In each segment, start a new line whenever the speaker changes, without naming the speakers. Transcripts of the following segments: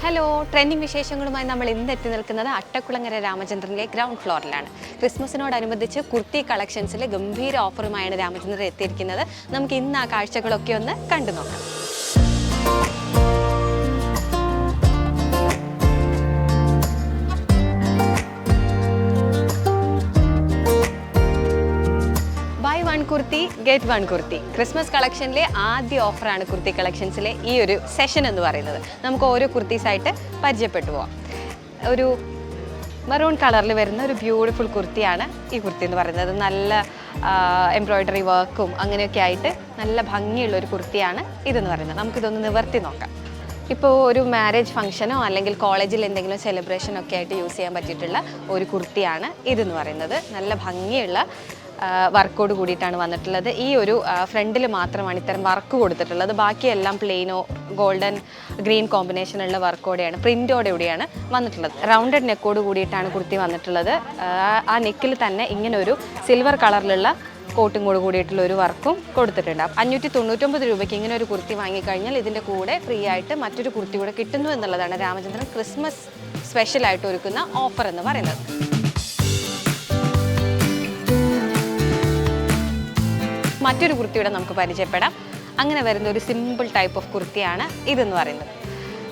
Hello, trending വിശേഷങ്ങളുമായി നമ്മൾ ഇന്ന് എത്തി നിൽക്കുന്നത് അട്ടക്കുളങ്ങര രാമചന്ദ്രനിലെ ഗ്രൗണ്ട് ഫ്ലോറിലാണ്. ക്രിസ്മസിനോടനുബന്ധിച്ച് കുർത്തി കളക്ഷൻസിൽ ഗംഭീര ഓഫറുമായാണ് രാമചന്ദ്രൻ എത്തിയിരിക്കുന്നത്. നമുക്ക് ഇന്ന് ആ കാഴ്ചകളൊക്കെ ഒന്ന് കണ്ടു നോക്കാം. Kurti get one kurti Christmas കളക്ഷനിലെ ആദ്യ ഓഫറാണ് കുർത്തി കളക്ഷൻസിലെ ഈ ഒരു സെഷൻ എന്ന് പറയുന്നത്. നമുക്ക് ഓരോ കുർത്തീസായിട്ട് പരിചയപ്പെട്ടു പോവാം. ഒരു മെറൂൺ കളറിൽ വരുന്ന ഒരു ബ്യൂട്ടിഫുൾ കുർത്തിയാണ് ഈ കുർത്തി എന്ന് പറയുന്നത്. നല്ല എംബ്രോയ്ഡറി വർക്കും അങ്ങനെയൊക്കെ ആയിട്ട് നല്ല ഭംഗിയുള്ള ഒരു കുർത്തിയാണ് ഇതെന്ന് പറയുന്നത്. നമുക്കിതൊന്ന് നിവർത്തി നോക്കാം. ഇപ്പോൾ ഒരു മാരേജ് ഫംഗ്ഷനോ അല്ലെങ്കിൽ കോളേജിൽ എന്തെങ്കിലും സെലിബ്രേഷനോ ഒക്കെ ആയിട്ട് യൂസ് ചെയ്യാൻ പറ്റിയിട്ടുള്ള ഒരു കുർത്തിയാണ് ഇതെന്ന് പറയുന്നത്. നല്ല ഭംഗിയുള്ള വർക്കോട് കൂടിയിട്ടാണ് വന്നിട്ടുള്ളത്. ഈ ഒരു ഫ്രണ്ടിൽ മാത്രമാണ് ഇത്തരം വർക്ക് കൊടുത്തിട്ടുള്ളത്. ബാക്കിയെല്ലാം പ്ലെയിനോ ഗോൾഡൻ ഗ്രീൻ കോമ്പിനേഷനുള്ള വർക്കോടെയാണ്, പ്രിൻ്റോടെയാണ് വന്നിട്ടുള്ളത്. റൗണ്ടഡ് നെക്കോട് കൂടിയിട്ടാണ് കുർത്തി വന്നിട്ടുള്ളത്. ആ നെക്കിൽ തന്നെ ഇങ്ങനെ ഒരു സിൽവർ കളറിലുള്ള കോട്ടും കൂടെ കൂടിയിട്ടുള്ള ഒരു വർക്കും കൊടുത്തിട്ടുണ്ട്. 599 രൂപയ്ക്ക് ഇങ്ങനെ ഒരു കുർത്തി വാങ്ങിക്കഴിഞ്ഞാൽ ഇതിൻ്റെ കൂടെ ഫ്രീ ആയിട്ട് മറ്റൊരു കുർത്തി കൂടെ കിട്ടുന്നു എന്നുള്ളതാണ് രാമചന്ദ്രൻ ക്രിസ്മസ് സ്പെഷ്യലായിട്ട് ഒരുക്കുന്ന ഓഫർ എന്ന് പറയുന്നത്. മറ്റൊരു കുർത്തിയുടെ നമുക്ക് പരിചയപ്പെടാം. അങ്ങനെ വരുന്ന ഒരു സിമ്പിൾ ടൈപ്പ് ഓഫ് കുർത്തിയാണ് ഇതെന്ന് പറയുന്നത്.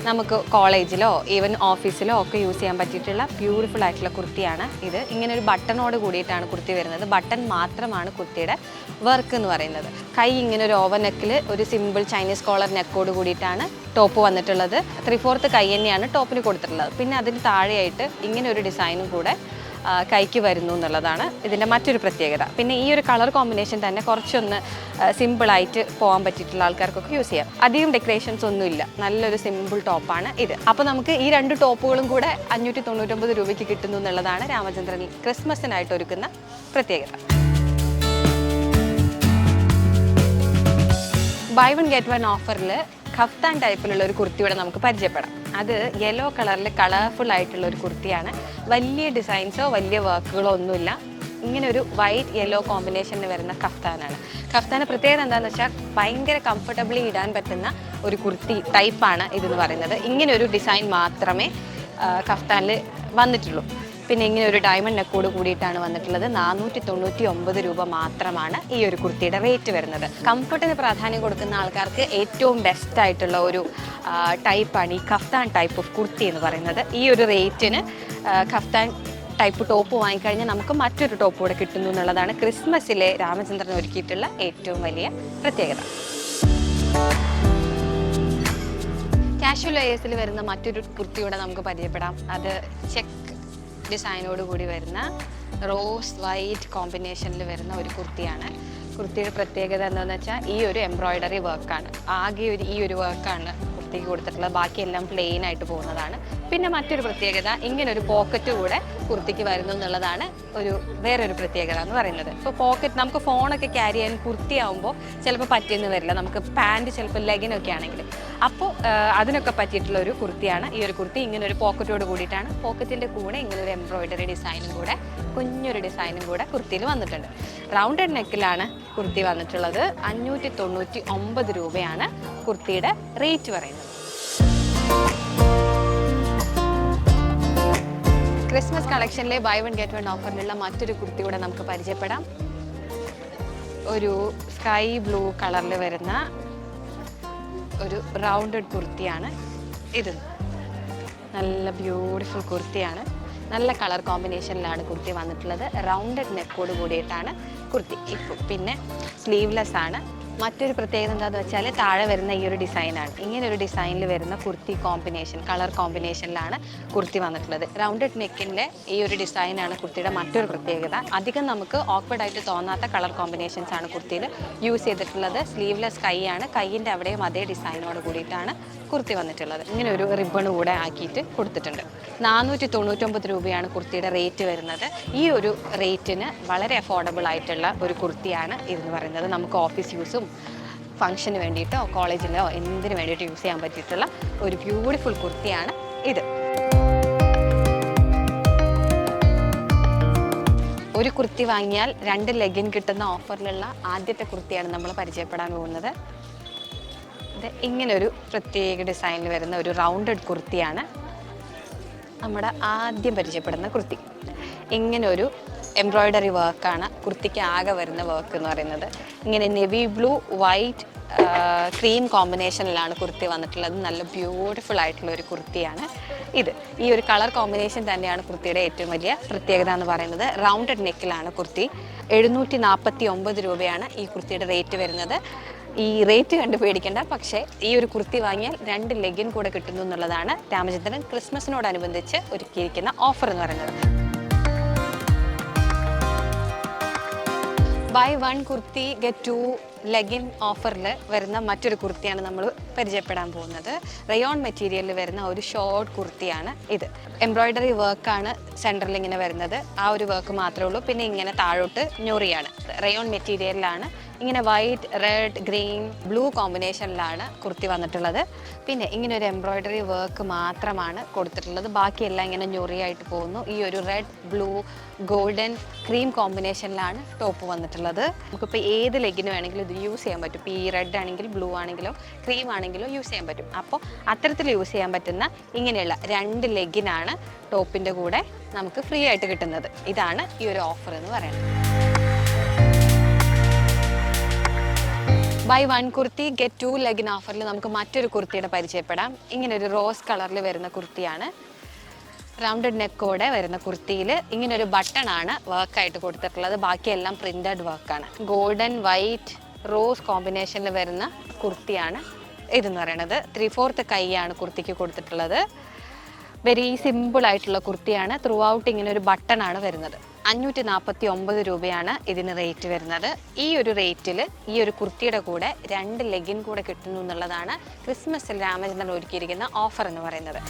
നമുക്ക് കോളേജിലോ ഈവൻ ഓഫീസിലോ ഒക്കെ യൂസ് ചെയ്യാൻ പറ്റിയിട്ടുള്ള ബ്യൂട്ടിഫുൾ ആയിട്ടുള്ള കുർത്തിയാണ് ഇത്. ഇങ്ങനെ ഒരു ബട്ടണോട് കൂടിയിട്ടാണ് കുർത്തി വരുന്നത്. ബട്ടൺ മാത്രമാണ് കുർത്തിയുടെ വർക്ക് എന്ന് പറയുന്നത്. കൈ ഇങ്ങനെ ഒരു ഓവർ നെക്കിൽ ഒരു സിമ്പിൾ ചൈനീസ് കോളർ നെക്കോട് കൂടിയിട്ടാണ് ടോപ്പ് വന്നിട്ടുള്ളത്. 3/4 കൈ തന്നെയാണ് ടോപ്പിന് കൊടുത്തിട്ടുള്ളത്. പിന്നെ അതിന് താഴെയായിട്ട് ഇങ്ങനെ ഒരു ഡിസൈനും കൂടെ കൈക്ക് വരുന്നു എന്നുള്ളതാണ് ഇതിൻ്റെ മറ്റൊരു പ്രത്യേകത. പിന്നെ ഈ ഒരു കളർ കോമ്പിനേഷൻ തന്നെ കുറച്ചൊന്ന് സിമ്പിളായിട്ട് പോകാൻ പറ്റിയിട്ടുള്ള ആൾക്കാർക്കൊക്കെ യൂസ് ചെയ്യാം. അധികം ഡെക്കറേഷൻസ് ഒന്നുമില്ല, നല്ലൊരു സിമ്പിൾ ടോപ്പാണ് ഇത്. അപ്പോൾ നമുക്ക് ഈ രണ്ട് ടോപ്പുകളും കൂടെ 599 രൂപയ്ക്ക് കിട്ടുന്നു എന്നുള്ളതാണ് രാമചന്ദ്രനിൽ ക്രിസ്മസിനായിട്ട് ഒരുക്കുന്ന പ്രത്യേകത. ബൈ വൺ ഗെറ്റ് വൺ ഓഫറിൽ കഫ്താൻ ടൈപ്പിലുള്ള ഒരു കുർത്തിയോടെ നമുക്ക് പരിചയപ്പെടാം. അത് യെല്ലോ കളറിൽ കളർഫുൾ ആയിട്ടുള്ള ഒരു കുർത്തിയാണ്. വലിയ ഡിസൈൻസോ വലിയ വർക്കുകളോ ഒന്നുമില്ല. ഇങ്ങനെ ഒരു വൈറ്റ് യെല്ലോ കോമ്പിനേഷനിൽ വരുന്ന കഫ്താനാണ്. കഫ്താന് പ്രത്യേകത എന്താണെന്ന് വെച്ചാൽ ഭയങ്കര കംഫർട്ടബിളി ഇടാൻ പറ്റുന്ന ഒരു കുർത്തി ടൈപ്പാണ് ഇതെന്ന് പറയുന്നത്. ഇങ്ങനെ ഒരു ഡിസൈൻ മാത്രമേ കഫ്താനിൽ വന്നിട്ടുള്ളൂ. പിന്നെ ഇങ്ങനെ ഒരു ഡയമണ്ട് നെക്കോട് കൂടിയിട്ടാണ് വന്നിട്ടുള്ളത്. 499 രൂപ മാത്രമാണ് ഈ ഒരു കുർത്തിയുടെ റേറ്റ് വരുന്നത്. കംഫർട്ടിന് പ്രാധാന്യം കൊടുക്കുന്ന ആൾക്കാർക്ക് ഏറ്റവും ബെസ്റ്റ് ആയിട്ടുള്ള ഒരു ടൈപ്പാണ് ഈ കഫ്താൻ ടൈപ്പ് ഓഫ് കുർത്തി എന്ന് പറയുന്നത്. ഈ ഒരു റേറ്റിന് കഫ്താൻ ടൈപ്പ് ടോപ്പ് വാങ്ങിക്കഴിഞ്ഞാൽ നമുക്ക് മറ്റൊരു ടോപ്പ് കൂടെ കിട്ടുന്നു എന്നുള്ളതാണ് ക്രിസ്മസിലെ രാമചന്ദ്രൻ ഒരുക്കിയിട്ടുള്ള ഏറ്റവും വലിയ പ്രത്യേകത. കാഷ്വൽ വെയേഴ്സിൽ വരുന്ന മറ്റൊരു കുർത്തിയോടെ നമുക്ക് പരിചയപ്പെടാം. അത് ചെക്ക് ഡിസൈനോട് കൂടി വരുന്ന റോസ് വൈറ്റ് കോമ്പിനേഷനിൽ വരുന്ന ഒരു കുർത്തിയാണ്. കുർത്തിയുടെ പ്രത്യേകത എന്താണെന്ന് വെച്ചാൽ ഈ ഒരു എംബ്രോയ്ഡറി വർക്കാണ്. ആകെ ഈ ഒരു വർക്കാണ് കുർത്തിക്ക് കൊടുത്തിട്ടുള്ളത്. ബാക്കിയെല്ലാം പ്ലെയിൻ ആയിട്ട് പോകുന്നതാണ്. പിന്നെ മറ്റൊരു പ്രത്യേകത ഇങ്ങനെ ഒരു പോക്കറ്റ് കൂടെ കുർത്തിക്ക് വരുന്നു എന്നുള്ളതാണ് വേറൊരു പ്രത്യേകത എന്ന് പറയുന്നത്. ഇപ്പോൾ പോക്കറ്റ് നമുക്ക് ഫോണൊക്കെ ക്യാരി ചെയ്യാൻ കുർത്തി ആകുമ്പോൾ ചിലപ്പോൾ പറ്റിയെന്ന് വരില്ല. നമുക്ക് പാൻറ്റ് ചിലപ്പോൾ ലെഗിനൊക്കെ ആണെങ്കിൽ അപ്പോൾ അതിനൊക്കെ പറ്റിയിട്ടുള്ള ഒരു കുർത്തിയാണ് ഈ ഒരു കുർത്തി. ഇങ്ങനെ ഒരു പോക്കറ്റോട് കൂടിയിട്ടാണ്. പോക്കറ്റിൻ്റെ കൂടെ ഇങ്ങനെ ഒരു എംബ്രോയ്ഡറി ഡിസൈനും കൂടെ കുഞ്ഞൊരു ഡിസൈനും കൂടെ കുർത്തിയിൽ വന്നിട്ടുണ്ട്. റൗണ്ടഡ് നെക്കിലാണ് കുർത്തി വന്നിട്ടുള്ളത്. 599 രൂപയാണ് കുർത്തിയുടെ റേറ്റ് പറയുന്നത്. ക്രിസ്മസ് കളക്ഷനിലെ ബൈ വൺ ഗെറ്റ് വൺ ഓഫറിലുള്ള മറ്റൊരു കുർത്തി കൂടെ നമുക്ക് പരിചയപ്പെടാം. ഒരു സ്കൈ ബ്ലൂ കളറിൽ വരുന്ന ഒരു റൗണ്ടഡ് കുർത്തിയാണ് ഇത്. നല്ല ബ്യൂട്ടിഫുൾ കുർത്തിയാണ്. നല്ല കളർ കോമ്പിനേഷനിലാണ് കുർത്തി വന്നിട്ടുള്ളത്. റൗണ്ടഡ് നെക്കോട് കൂടിയിട്ടാണ് കുർത്തി. ഇപ്പോൾ പിന്നെ സ്ലീവ്ലെസ് ആണ്. മറ്റൊരു പ്രത്യേകത എന്താണെന്ന് വെച്ചാൽ താഴെ വരുന്ന ഈ ഒരു ഡിസൈനാണ്. ഇങ്ങനെ ഒരു ഡിസൈനിൽ വരുന്ന കുർത്തി കോമ്പിനേഷൻ കളർ കോമ്പിനേഷനിലാണ് കുർത്തി വന്നിട്ടുള്ളത്. റൗണ്ടഡ് നെക്കിൻ്റെ ഈ ഒരു ഡിസൈനാണ് കുർത്തിയുടെ മറ്റൊരു പ്രത്യേകത. അധികം നമുക്ക് ഓക്വേർഡായിട്ട് തോന്നാത്ത കളർ കോമ്പിനേഷൻസ് ആണ് കുർത്തിയിൽ യൂസ് ചെയ്തിട്ടുള്ളത്. സ്ലീവ്ലെസ് കൈയാണ്. കൈയിൻ്റെ അവിടെയും അതേ ഡിസൈനോട് കൂടിയിട്ടാണ് കുർത്തി വന്നിട്ടുള്ളത്. ഇങ്ങനെ ഒരു റിബൺ കൂടെ ആക്കിയിട്ട് കൊടുത്തിട്ടുണ്ട്. 499 രൂപയാണ് കുർത്തിയുടെ റേറ്റ് വരുന്നത്. ഈ ഒരു റേറ്റിന് വളരെ അഫോർഡബിൾ ആയിട്ടുള്ള ഒരു കുർത്തിയാണ് ഇതെന്ന് പറയുന്നത്. നമുക്ക് ഓഫീസ് യൂസും ഫംഗ്ഷന് വേണ്ടിയിട്ടോ കോളേജിലോ എന്തിനു വേണ്ടിയിട്ട് യൂസ് ചെയ്യാൻ പറ്റിയിട്ടുള്ള ഒരു ബ്യൂട്ടിഫുൾ കുർത്തിയാണ് ഇത്. ഒരു കുർത്തി വാങ്ങിയാൽ 2 ലെഗിൻ കിട്ടുന്ന ഓഫറിലുള്ള ആദ്യത്തെ കുർത്തിയാണ് നമ്മൾ പരിചയപ്പെടാൻ പോകുന്നത്. ഇത് ഇങ്ങനൊരു പ്രത്യേക ഡിസൈനിൽ വരുന്ന ഒരു റൗണ്ടഡ് കുർത്തിയാണ് നമ്മുടെ ആദ്യം പരിചയപ്പെടുന്ന കുർത്തി. ഇങ്ങനൊരു എംബ്രോയ്ഡറി വർക്കാണ് കുർത്തിക്ക് ആകെ വരുന്ന വർക്ക് എന്ന് പറയുന്നത്. ഇങ്ങനെ നെവി ബ്ലൂ വൈറ്റ് ക്രീം കോമ്പിനേഷനിലാണ് കുർത്തി വന്നിട്ടുള്ളത്. നല്ല ബ്യൂട്ടിഫുൾ ആയിട്ടുള്ള ഒരു കുർത്തിയാണ് ഇത്. ഈ ഒരു കളർ കോമ്പിനേഷൻ തന്നെയാണ് കുർത്തിയുടെ ഏറ്റവും വലിയ പ്രത്യേകത എന്ന് പറയുന്നത്. റൗണ്ടഡ് നെക്കിലാണ് കുർത്തി. 749 രൂപയാണ് ഈ കുർത്തിയുടെ റേറ്റ് വരുന്നത്. ഈ റേറ്റ് കണ്ട് പേടിക്കേണ്ട, പക്ഷേ ഈ ഒരു കുർത്തി വാങ്ങിയാൽ 2 ലെഗിൻ കൂടെ കിട്ടുന്നു എന്നുള്ളതാണ് രാമചന്ദ്രൻ ക്രിസ്മസിനോടനുബന്ധിച്ച് ഒരുക്കിയിരിക്കുന്ന ഓഫർ എന്ന് പറയുന്നത്. ബൈ 1 കുർത്തി ഗെറ്റ് 2 ലെഗിൻ ഓഫറിൽ വരുന്ന മറ്റൊരു കുർത്തിയാണ് നമ്മൾ പരിചയപ്പെടാൻ പോകുന്നത്. റയോൺ മെറ്റീരിയലിൽ വരുന്ന ഒരു ഷോർട്ട് കുർത്തിയാണ് ഇത്. എംബ്രോയ്ഡറി വർക്കാണ് സെൻറ്ററിൽ ഇങ്ങനെ വരുന്നത്. ആ ഒരു വർക്ക് മാത്രമേ ഉള്ളൂ. പിന്നെ ഇങ്ങനെ താഴോട്ട് ഞൊറിയാണ്. റയോൺ മെറ്റീരിയലിലാണ് ഇങ്ങനെ വൈറ്റ് റെഡ് ഗ്രീൻ ബ്ലൂ കോമ്പിനേഷനിലാണ് കുർത്തി വന്നിട്ടുള്ളത്. പിന്നെ ഇങ്ങനെ ഒരു എംബ്രോയ്ഡറി വർക്ക് മാത്രമാണ് കൊടുത്തിട്ടുള്ളത്. ബാക്കിയെല്ലാം ഇങ്ങനെ ഞൊറിയായിട്ട് പോകുന്നു. ഈ ഒരു റെഡ് ബ്ലൂ ഗോൾഡൻ ക്രീം കോമ്പിനേഷനിലാണ് ടോപ്പ് വന്നിട്ടുള്ളത്. നമുക്കിപ്പോൾ ഏത് ലെഗിന് വേണമെങ്കിലും ഇത് യൂസ് ചെയ്യാൻ പറ്റും. ഇപ്പോൾ ഈ റെഡ് ആണെങ്കിലും ബ്ലൂ ആണെങ്കിലോ ക്രീം ആണെങ്കിലോ യൂസ് ചെയ്യാൻ പറ്റും. അപ്പോൾ അത്തരത്തിൽ യൂസ് ചെയ്യാൻ പറ്റുന്ന ഇങ്ങനെയുള്ള 2 ലെഗിനാണ് ടോപ്പിൻ്റെ കൂടെ നമുക്ക് ഫ്രീ ആയിട്ട് കിട്ടുന്നത്. ഇതാണ് ഈ ഒരു ഓഫർ എന്ന് പറയുന്നത്. ബൈ 1 കുർത്തി ഗെറ്റ് 2 ലെഗിൻ ഓഫറിൽ നമുക്ക് മറ്റൊരു കുർത്തിയുടെ പരിചയപ്പെടാം. ഇങ്ങനെ ഒരു റോസ് കളറിൽ വരുന്ന കുർത്തിയാണ്. റൗണ്ടഡ് നെക്കോടെ വരുന്ന കുർത്തിയിൽ ഇങ്ങനൊരു ബട്ടണാണ് വർക്കായിട്ട് കൊടുത്തിട്ടുള്ളത്. ബാക്കിയെല്ലാം പ്രിന്റഡ് വർക്കാണ്. ഗോൾഡൻ വൈറ്റ് റോസ് കോമ്പിനേഷനിൽ വരുന്ന കുർത്തിയാണ് ഇതെന്ന് പറയുന്നത്. 3/4 കൈയാണ് കുർത്തിക്ക് കൊടുത്തിട്ടുള്ളത്. വെരി സിമ്പിൾ ആയിട്ടുള്ള കുർത്തിയാണ്. ത്രൂ ഔട്ട് ഇങ്ങനെ ഒരു ബട്ടണാണ് വരുന്നത്. 549 രൂപയാണ് ഇതിന് റേറ്റ് വരുന്നത്. ഈ ഒരു റേറ്റിൽ ഈ ഒരു കുർത്തിയുടെ കൂടെ 2 ലെഗിൻ കൂടെ കിട്ടുന്നു എന്നുള്ളതാണ് ക്രിസ്മസിൽ രാമചന്ദ്രൻ ഒരുക്കിയിരിക്കുന്ന ഓഫർ എന്ന് പറയുന്നത്.